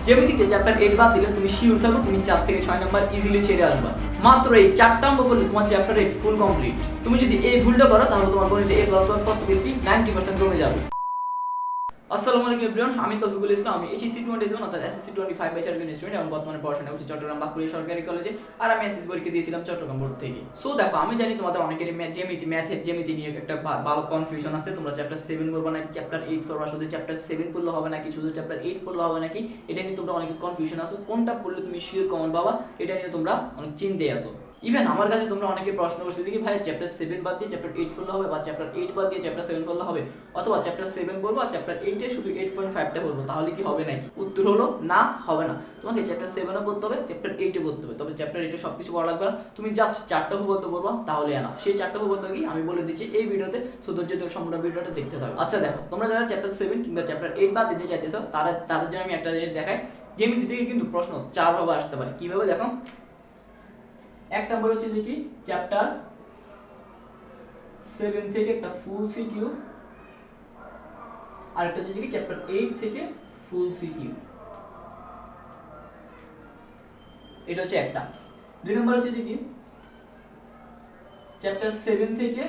জ্যামিতিতে chapter 8 বাদ দিলে তুমি শিওর থাকো তুমি 4 থেকে 6 নাম্বার ইজিলি ছেড়ে আসবা। মাত্র এই 4টা অঙ্ক করলে তোমার চ্যাপ্টার 8 ফুল কমপ্লিট। তুমি যদি এই ভুলটা করো তাহলে তোমার গণিতে A+ হওয়ার পসিবিলিটি 90% কমে যাবে। আসসালামু আলাইকুম এভরিওয়ান, আমি তৌফিকুল ইসলাম। আমি এইচএসসি 27 অর্থাৎ এসএসসি 25 ব্যাচের একজন স্টুডেন্ট এবং বর্তমানে পড়াশোনা করছি চট্টগ্রাম বাঁকুড়া সরকারি কলেজে। আর আমি এসএসসি পরীক্ষা দিয়েছিলাম চট্টগ্রাম বোর্ড থেকে। সো দেখো, আমি জানি তোমাদের অনেকেরই ম্যাথের জ্যামিতি নিয়ে একটা ভালো কনফিউশন আছে। তোমরা চ্যাপ্টার 7 করবে নাকি চ্যাপ্টার 8 করবে, শুধু চ্যাপ্টার 7 পড়লে হবে নাকি শুধু চ্যাপ্টার 8 পড়লে হবে নাকি, এটা নিয়ে তোমরা অনেক কনফিউশন আছে। কোনটা পড়লে তুমি শিওর কমন পাবা এটা নিয়ে তোমরা অনেক চিন্তায় আছো। ইভেন আমার কাছে তোমরা অনেকে প্রশ্ন করছো যে ভাই চ্যাপ্টার 7 বাদ দিয়ে চ্যাপ্টার 8 পড়লে হবে, বা চ্যাপ্টার 8 বাদ দিয়ে চ্যাপ্টার 7 পড়লে হবে, অথবা চ্যাপ্টার 7 পড়বো আর চ্যাপ্টার 8 এ শুধু 8.5টা পড়বো, তাহলে কি হবে নাকি? উত্তর হলো না, হবে না। তোমাকে চ্যাপ্টার 7 ও পড়তে হবে, চ্যাপ্টার 8 ও পড়তে হবে। তবে চ্যাপ্টার 8 এ সবকিছু পড়া লাগবে না, তুমি জাস্ট 4টা উপপাদ্য পড়বা তাহলে এনাফ। সেই 4টা উপপাদ্য কি আমি বলে দিচ্ছি এই ভিডিওতে, সো ধৈর্য ধরে সম্পূর্ণ ভিডিওটা দেখতে থাকো। আচ্ছা দেখো, তোমরা যারা চ্যাপ্টার 7 কিংবা চ্যাপ্টার 8 বাদ দিতে চাইতেছো তাদের জন্য আমি একটা জিনিস দেখাই। জ্যামিতি থেকে কিন্তু প্রশ্ন 4 ভাবে আসতে পারে। কিভাবে দেখো, এক নম্বর হচ্ছে দেখি চ্যাপ্টার 7 থেকে একটা ফুল সিকিউ, আর একটা হচ্ছে দেখি চ্যাপ্টার 8 থেকে ফুল সিকিউ। এটা হচ্ছে একটা। দুই নম্বর হচ্ছে দেখি চ্যাপ্টার 7 থেকে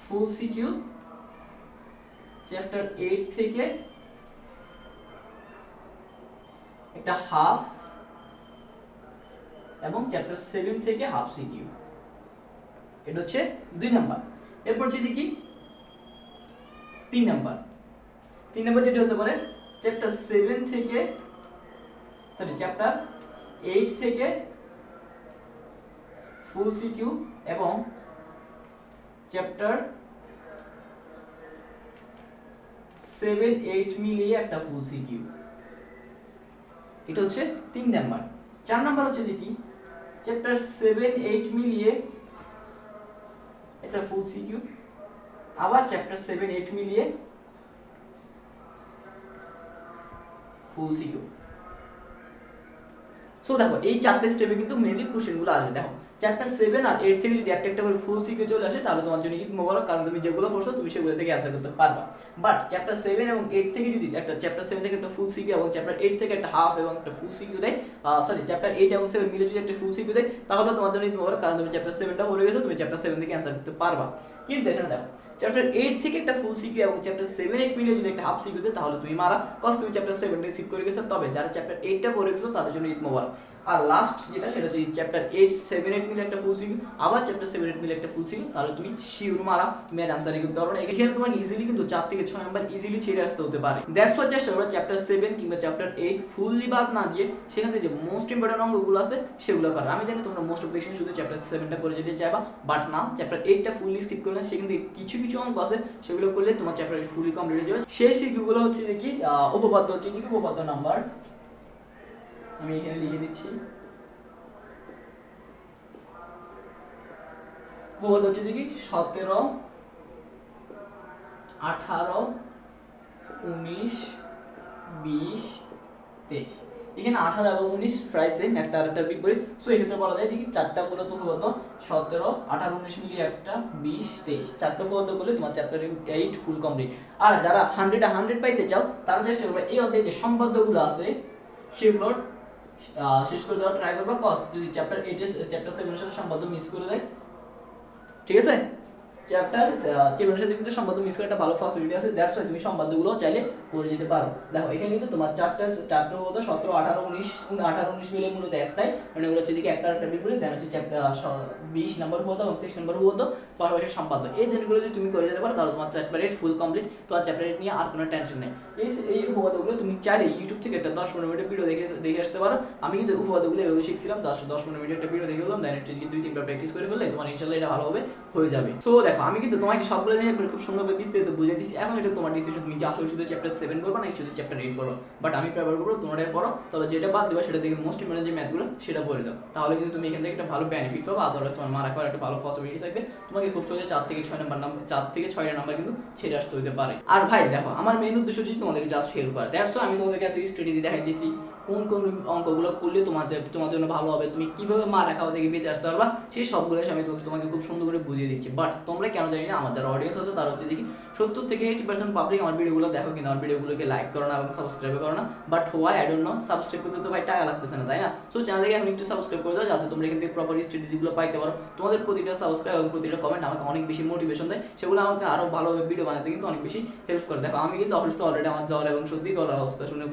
ফুল সিকিউ, চ্যাপ্টার 8 থেকে একটা হাফ, এবং চ্যাপ্টার 7 থেকে হাফ সিকিউ। এটা হচ্ছে 2 নাম্বার। এরপর হচ্ছে দেখি 3 নাম্বার। 3 নাম্বার যেটা হতে পারে চ্যাপ্টার 8 থেকে ফুল সিকিউ এবং চ্যাপ্টার 7, 8 মিলিয়ে একটা ফুল সিকিউ। এটা হচ্ছে 3 নাম্বার। 4 নাম্বার হচ্ছে দেখি চ্যাপ্টার 7, 8 মিলিয়ে একটা ফুল সিকিউ, আবার চ্যাপ্টার 7, 8 মিলিয়ে ফুল সিকিউ। সো দেখো, এই 4টে স্টেপে কিন্তু মেইনলি কোশ্চেনগুলো আসবে। দেখো, চ্যাপ্টার 7 আর 8 থেকে যদি একটা একটা করে ফুল সিকিউ চলে আসে তাহলে তোমার জন্য ঈদ মোবারক, কারণ তুমি যেগুলো পড়ছো তুমি সেগুলো থেকে অ্যান্সার করতে পারবা। বাট চ্যাপ্টার 7 এবং 8 থেকে যদি একটা চ্যাপ্টার 7 থেকে একটা ফুল সিকিউ এবং চ্যাপ্টার 8 থেকে একটা হাফ এবং একটা ফুল সিকিউ দেয়, চ্যাপ্টার 8 এবং 7 মিলে যদি একটা ফুল সিকিউ দেয় তাহলে তোমার জন্য ঈদ মোবারক, কারণ তুমি চ্যাপ্টার 7টা পড়ে গেছো, তুমি চ্যাপ্টার 7 থেকে অ্যান্সার করতে পারবা। কিন্তু এখানে দেখো, চ্যাপ্টার 8 থেকে একটা ফুল সিকিউ এবং চ্যাপ্টার 7, 8 মিলে যদি একটা হাফ সিকিউ দেয় তাহলে তুমি মারা, কজ তুমি চ্যাপ্টার 7টা স্কিপ করে গেছো। তবে যারা চ্যাপ্টার 8টা পড়ে গেছো তাদের জন্য ঈদ মোবারক। আর লাস্ট যেটা সেটা হচ্ছে চ্যাপ্টার 8, 7, 8 মিলে একটা ফুল সিকিউ, আবার চ্যাপ্টার 7, 8 মিলে একটা ফুল সিকিউ, তাহলে তুমি শিওর মারা, তুমি আর অ্যানসারই করতে পারবে না। এখানে তোমাকে ইজিলি কিন্তু 4 থেকে 6 নাম্বার ইজিলি ছেড়ে আসতে হতে পারে। দ্যাটস হোয়াই চেষ্টা করো চ্যাপ্টার 7 কিংবা চ্যাপ্টার 8 ফুললি বাদ না দিয়ে সেখান থেকে যে মোস্ট ইম্পর্টেন্ট অঙ্কগুলো আছে সেগুলো করো। আমি জানি তোমরা মোস্ট অফ কোয়েশ্চেন শুধু চ্যাপ্টার 7টা করে যেতে চাইবা, বাট না, চ্যাপ্টার 8টা ফুললি স্কিপ করলে সেখান থেকে কিছু কিছু অঙ্ক আছে সেগুলো করলে তোমার চ্যাপ্টার 8 ফুললি কমপ্লিট হয়ে যাবে। সেই সিকিউগুলো হচ্ছে দেখি উপপাদ্য হচ্ছে কি, উপপাদ্য নাম্বার আমি এখানে লিখে দিচ্ছি। উপপাদ্য হচ্ছে দেখি 17, 18, 19, 20, 23। এখানে 18 এবং 19 প্রায় সেম, একটা আরেকটার বিপরীত। সো এক্ষেত্রে বলা যায় দেখি 4টা মূলত উপপাদ্য 17, 18, 19 মিলিয়ে একটা 20, 23, 4টা উপপাদ্য করলে তোমার চ্যাপ্টার 8 ফুল কমপ্লিট। আর যারা 100 পাইতে চাও তারা চেষ্টা করবে এই অধ্যায়ে যে সম্পাদ্যগুলো আছে সেগুলোর শেষ করে দেওয়ার ট্রাই করবা। কজ যদি চ্যাপ্টার 8 এর চ্যাপ্টার 7 এর সাথে সম্পাদ্য মিস করে দেয়, ঠিক আছে, চ্যাপ্টার 7 এর সাথে কিন্তু সম্পাদ্য মিস করার একটা ভালো ফসিলিটি আছে। দ্যাটস ওয়াই তুমি সম্পাদ্যগুলো চাইলে করে যেতে পারো। দেখো, এখানে কিন্তু তোমার চারটা হতো 17, 18, 19 মিলে মূলত একটাই, মানে ওগুলো হচ্ছে দিকে একটা বিপরীত। দেন হচ্ছে চ্যাপ্টার 20 নম্বর হতো এবং 23 নম্বর হতো পাশাপাশি সম্পাদ্য। এই জিনিসগুলো যদি তুমি করে যেতে পারো তাহলে তোমার চ্যাপ্টার 8 ফুল কমপ্লিট। তোমার চ্যাপ্টার 8 নিয়ে আর কোনো টেনশন নেই। এই উপপাদ্যগুলো তুমি চাইলে ইউটিউব থেকে একটা 10-15 মিনিটের ভিডিও দেখে আসতে পারো। আমি কিন্তু উপপাদ্যগুলো এভাবে শিখছিলাম, 10-15 মিনিটের একটা ভিডিও দেখে গেলাম, দেন হচ্ছে 2-3বার প্র্যাকটিস করে ফেললে তোমার ইনশাআল্লাহ এটা ভালোভাবে হয়ে যাবে। সো দেখো, আমি কিন্তু তোমাকে সবগুলো জিনিস খুব সুন্দরভাবে বিস্তারিত বুঝিয়ে দিচ্ছি। এখন এটা তোমার ডিসিশন, তুমি কি আসলে শুধু চ্যাপ্টার 7 করবে নাকি শুধু চ্যাপ্টার 8 করো। বাট আমি প্রেফার করবো তোমরা পড়ো, তবে যেটা বাদ দেবা সেটা থেকে মোস্ট ইম্পর্টেন্ট যে ম্যাথগুলো সেটা পড়ে দাও, তাহলে কিন্তু তুমি এখান থেকে একটা ভালো বেনিফিট পাবে। আদারওয়াইজ তোমার মারা খাওয়ার একটা ভালো পসিবিলিটি থাকবে। তোমাকে খুব সহজে 4 থেকে 6 নাম্বার কিন্তু ছেড়ে আসতে হতে পারে। আর ভাই দেখো, আমার মেইন উদ্দেশ্য হচ্ছে তোমাদেরকে জাস্ট হেল্প করা। দ্যাটস ওয়াই আমি তোমাদেরকে এত স্ট্র্যাটেজি দেখাই দিয়েছি, কোন কোন অঙ্কগুলো করলে তোমার জন্য ভালো হবে, তুমি কিভাবে মারা খাওয়া থেকে বেঁচে আসতে পারবা, সেই সবগুলো আমি তোমাকে খুব সুন্দর করে বুঝিয়ে দিচ্ছি। বাট তোমরা কেন জানি না, আমার যারা অডিয়েন্স আছে তারা হচ্ছে কি 70 থেকে 80% পাবলিক আমার ভিডিওগুলো দেখো কিন্তু আমার ভিডিও ভিডিওগুলোকে লাইক করো না এবং সাবস্ক্রাইব করো না, but why I don't know, subscribe করতে তো ভাই টাকা লাগতেছে না, তাই না? সো চ্যানেলটাকে এখন একটু সাবস্ক্রাইব করে দাও যাতে তোমরা এখান থেকে প্রপার স্ট্র্যাটেজিগুলো পাইতে পারো। তোমাদের প্রতিটা সাবস্ক্রাইব এবং প্রতিটা কমেন্ট আমাকে অনেক বেশি মোটিভেশন দেয়, সেগুলো আমাকে আরও ভালোভাবে ভিডিও বানাতে কিন্তু অনেক বেশি হেল্প করে। দেখো আমি কিন্তু অবশ্যই অলরেডি আমার জল এবং সত্যি গলার অবস্থা শুনে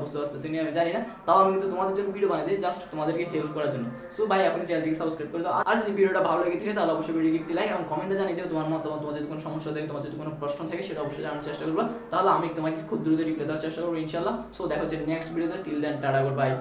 বুঝতে পারতেছি না, আমি জানি না, তাও আমি কিন্তু তোমাদের জন্য ভিডিও বানাই দিই, জাস্ট তোমাদেরকে হেল্প করার জন্য। সো ভাই এখন চ্যানেলটিকে সাবস্ক্রাইব করে দাও। আর যদি ভিডিওটা ভালো লেগে থাকে তাহলে অবশ্যই ভিডিওকে একটি লাইক এবং কমেন্টে জানিয়ে দিও তোমার মতামত, তোমার যদি কোনো সমস্যা থাকে, তোমার যদি কোনো প্রশ্ন থাকে সেটা অবশ্যই জানার চেষ্টা করবা, তাহলে আমি তোমাকে খুব দ্রুত রিপ্লাই দেওয়ার চেষ্টা করবো ইনশাল্লাহ। সো দেখা হচ্ছে নেক্সট ভিডিওতে, till then tata, good by.